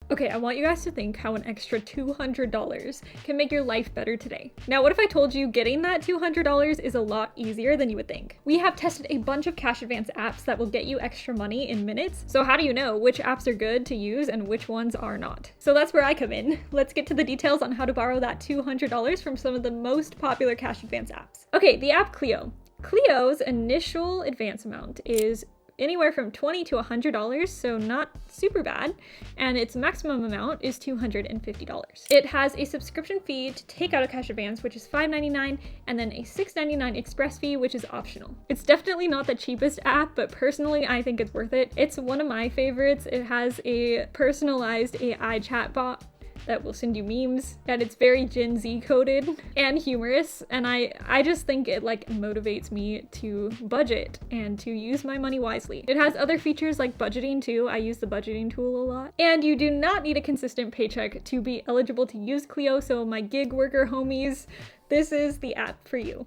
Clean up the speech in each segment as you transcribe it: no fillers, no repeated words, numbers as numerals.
Okay, I want you guys to think how an extra $200 can make your life better today. Now, what if I told you getting that $200 is a lot easier than you would think? We have tested a bunch of cash advance apps that will get you extra money in minutes. So how do you know which apps are good to use and which ones are not? So that's where I come in. Let's get to the details on how to borrow that $200 from some of the most popular cash advance apps. Okay, the app Cleo. Cleo's initial advance amount is anywhere from $20 to $100, so not super bad, and its maximum amount is $250. It has a subscription fee to take out a cash advance, which is $5.99, and then a $6.99 express fee, which is optional. It's definitely not the cheapest app, but personally I think it's worth it. It's one of my favorites. It has a personalized AI chatbot that will send you memes, and it's very Gen Z coded and humorous, and I just think it like motivates me to budget and to use my money wisely. It has other features like budgeting too. I use the budgeting tool a lot. And you do not need a consistent paycheck to be eligible to use Cleo, so my gig worker homies, this is the app for you.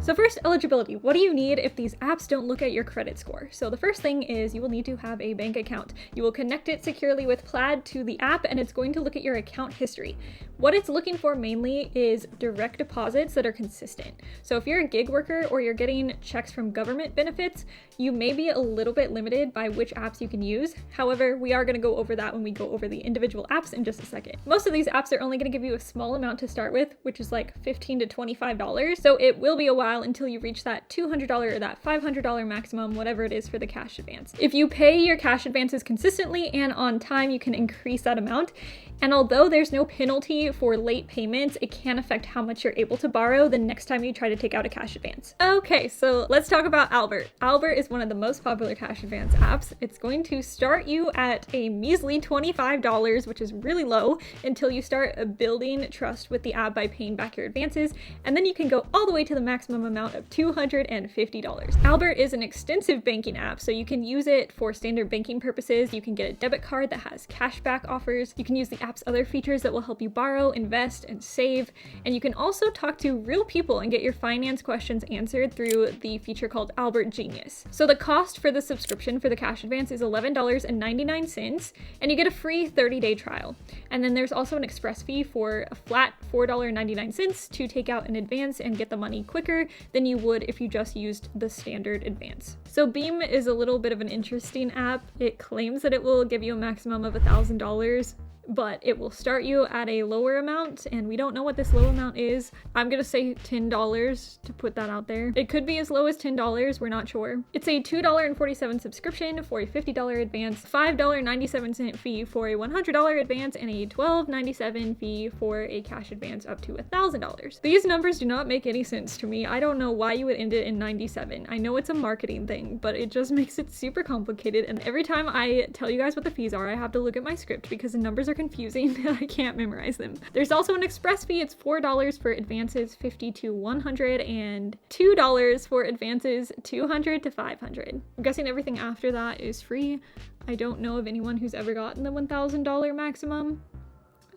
So first, eligibility. What do you need if these apps don't look at your credit score? So the first thing is you will need to have a bank account. You will connect it securely with Plaid to the app, and it's going to look at your account history. What it's looking for mainly is direct deposits that are consistent. So if you're a gig worker or you're getting checks from government benefits, you may be a little bit limited by which apps you can use. However, we are going to go over that when we go over the individual apps in just a second. Most of these apps are only going to give you a small amount to start with, which is like $15 to $25. So it will be a while until you reach that $200 or that $500 maximum, whatever it is for the cash advance. If you pay your cash advances consistently and on time, you can increase that amount. And although there's no penalty for late payments, it can affect how much you're able to borrow the next time you try to take out a cash advance. Okay, so let's talk about Albert. Albert is one of the most popular cash advance apps. It's going to start you at a measly $25, which is really low, until you start building trust with the app by paying back your advances, and then you can go all the way to the maximum amount of $250. Albert is an extensive banking app, so you can use it for standard banking purposes. You can get a debit card that has cashback offers. You can use the app's other features that will help you borrow, invest, and save. And you can also talk to real people and get your finance questions answered through the feature called Albert Genius. So the cost for the subscription for the cash advance is $11.99, and you get a free 30-day trial. And then there's also an express fee for a flat $4.99 to take out an advance and get the money quicker than you would if you just used the standard advance. So Beem is a little bit of an interesting app. It claims that it will give you a maximum of $1,000, but it will start you at a lower amount, and we don't know what this low amount is. I'm gonna say $10 to put that out there. It could be as low as $10, we're not sure. It's a $2.47 subscription for a $50 advance, $5.97 fee for a $100 advance, and a $12.97 fee for a cash advance up to $1,000. These numbers do not make any sense to me. I don't know why you would end it in 97. I know it's a marketing thing, but it just makes it super complicated, and every time I tell you guys what the fees are, I have to look at my script because the numbers are confusing and I can't memorize them. There's also an express fee. It's $4 for advances 50 to 100 and $2 for advances 200 to 500. I'm guessing everything after that is free. I don't know of anyone who's ever gotten the $1,000 maximum.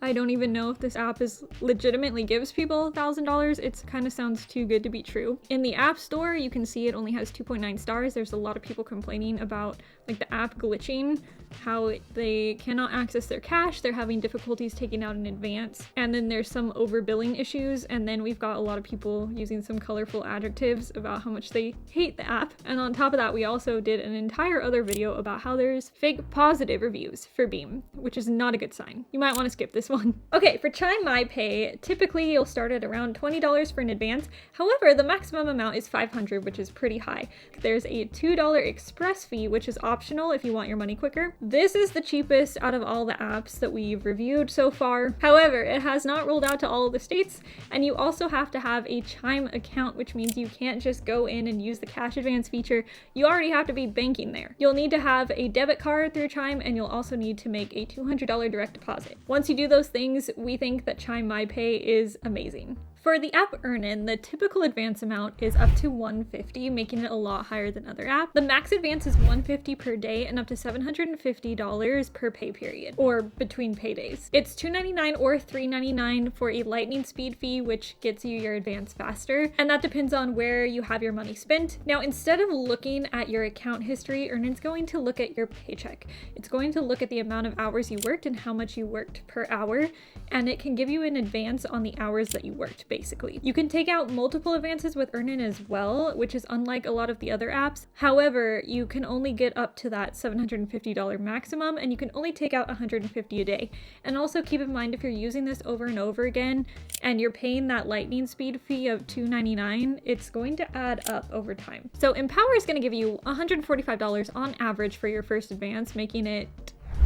I don't even know if this app legitimately gives people $1,000. It kind of sounds too good to be true. In the App Store, you can see it only has 2.9 stars. There's a lot of people complaining about like the app glitching, how they cannot access their cash, they're having difficulties taking out in advance, and then there's some overbilling issues, and then we've got a lot of people using some colorful adjectives about how much they hate the app. And on top of that, we also did an entire other video about how there's fake positive reviews for Beem, which is not a good sign. You might want to skip this one. Okay, for Chime MyPay, typically you'll start at around $20 for an advance. However, the maximum amount is $500, which is pretty high. There's a $2 express fee, which is optional if you want your money quicker. This is the cheapest out of all the apps that we've reviewed so far. However, it has not rolled out to all of the states, and you also have to have a Chime account, which means you can't just go in and use the cash advance feature. You already have to be banking there. You'll need to have a debit card through Chime, and you'll also need to make a $200 direct deposit. Once you do those things, we think that Chime MyPay is amazing. For the app EarnIn, the typical advance amount is up to $150, making it a lot higher than other apps. The max advance is $150 per day and up to $750 per pay period, or between paydays. It's $2.99 or $3.99 for a lightning speed fee, which gets you your advance faster, and that depends on where you have your money spent. Now, instead of looking at your account history, EarnIn's going to look at your paycheck. It's going to look at the amount of hours you worked and how much you worked per hour, and it can give you an advance on the hours that you worked, basically. You can take out multiple advances with EarnIn as well, which is unlike a lot of the other apps. However, you can only get up to that $750 maximum, and you can only take out $150 a day. And also keep in mind, if you're using this over and over again and you're paying that lightning speed fee of $2.99, it's going to add up over time. So Empower is going to give you $145 on average for your first advance, making it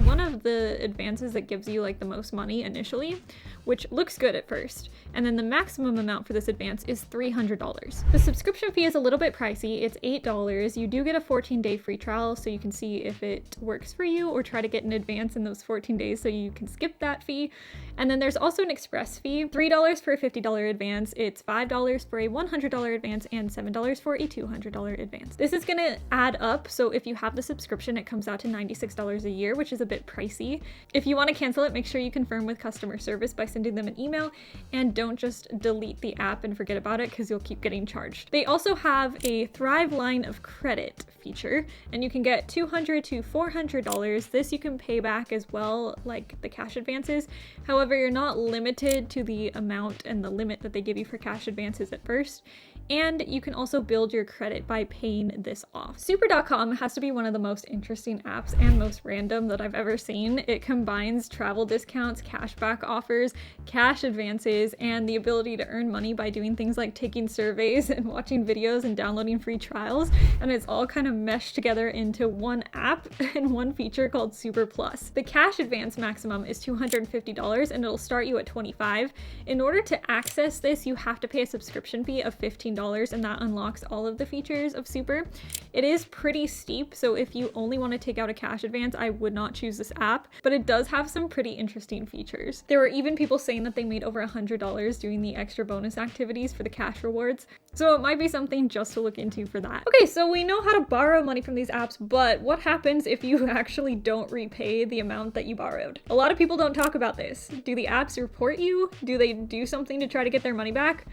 one of the advances that gives you like the most money initially, which looks good at first. And then the maximum amount for this advance is $300. The subscription fee is a little bit pricey. It's $8. You do get a 14-day free trial, so you can see if it works for you or try to get an advance in those 14 days so you can skip that fee. And then there's also an express fee, $3 for a $50 advance. It's $5 for a $100 advance and $7 for a $200 advance. This is gonna add up, so if you have the subscription, it comes out to $96 a year, which is a bit pricey. If you want to cancel it, make sure you confirm with customer service by sending them an email, and don't just delete the app and forget about it because you'll keep getting charged. They also have a Thrive line of credit feature, and you can get $200 to $400. This you can pay back as well, like the cash advances. However, you're not limited to the amount and the limit that they give you for cash advances at first. And you can also build your credit by paying this off. Super.com has to be one of the most interesting apps and most random that I've ever seen. It combines travel discounts, cashback offers, cash advances, and the ability to earn money by doing things like taking surveys and watching videos and downloading free trials. And it's all kind of meshed together into one app and one feature called Super Plus. The cash advance maximum is $250 and it'll start you at $25. In order to access this, you have to pay a subscription fee of $15, and that unlocks all of the features of Super. It is pretty steep, so if you only want to take out a cash advance, I would not choose this app, but it does have some pretty interesting features. There were even people saying that they made over $100 doing the extra bonus activities for the cash rewards, so it might be something just to look into for that. Okay, so we know how to borrow money from these apps, but what happens if you actually don't repay the amount that you borrowed? A lot of people don't talk about this. Do the apps report you? Do they do something to try to get their money back?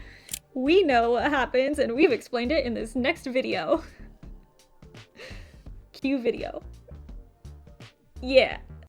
We know what happens, and we've explained it in this next video. Cue video. Yeah.